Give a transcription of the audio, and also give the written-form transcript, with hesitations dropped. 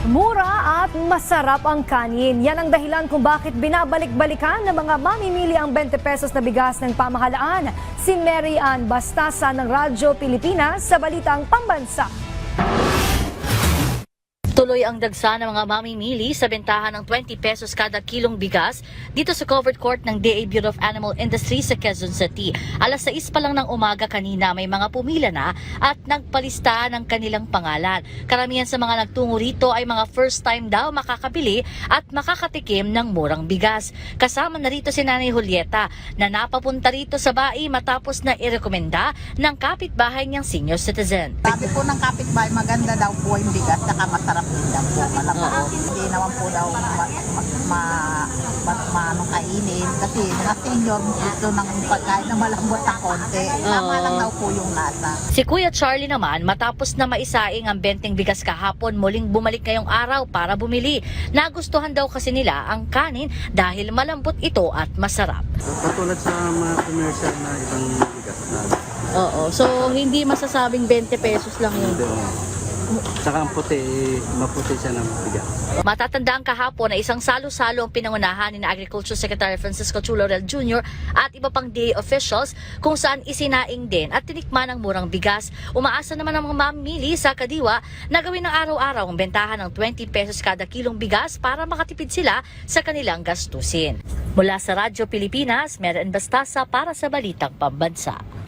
Mura at masarap ang kanin. Yan ang dahilan kung bakit binabalik-balikan ng mga mamimili ang 20 pesos na bigas ng pamahalaan. Si Mary Ann Bastasa ng Radyo Pilipinas sa Balitang Pambansa. Tuloy ang dagsa ng mga mamimili sa bentahan ng 20 pesos kada kilong bigas dito sa covered court ng DA Bureau of Animal Industry sa Quezon City. Alas 6 pa lang ng umaga kanina may mga pumila na at nagpalista ng kanilang pangalan. Karamihan sa mga nagtungo rito ay mga first time daw makakabili at makakatikim ng murang bigas. Kasama na rito si Nanay Julieta na napapunta rito sa bai matapos na irekomenda ng kapitbahay niyang senior citizen. Sabi po ng kapitbahay, maganda daw po yung bigas, saka masarap din daw po, malapot. Hindi naman po daw manong kainin kasi mga senior gusto ng pagkain na malambot na konti. Tama lang daw po yung lasa. Si Kuya Charlie naman matapos na maisaing ang 20 bigas kahapon muling bumalik ngayong araw para bumili. Nagustuhan daw kasi nila ang kanin dahil malambot ito at masarap. Katulad sa mga commercial na ibang bigas na. Oo, so hindi masasabing 20 pesos lang yun. Saka ang puti, maputi siya ng bigas. Matatandaan kahapon na isang salo-salo ang pinangunahan ni Agriculture Secretary Francisco Chu Laurel Jr. at iba pang DA officials kung saan isinaing din at tinikman ang murang bigas. Umaasa naman ang mga mamimili sa Kadiwa na gawin ng araw-araw ang bentahan ng 20 pesos kada kilong bigas para makatipid sila sa kanilang gastusin. Mula sa Radyo Pilipinas, Mary Ann Bastasa para sa Balitang Pambansa.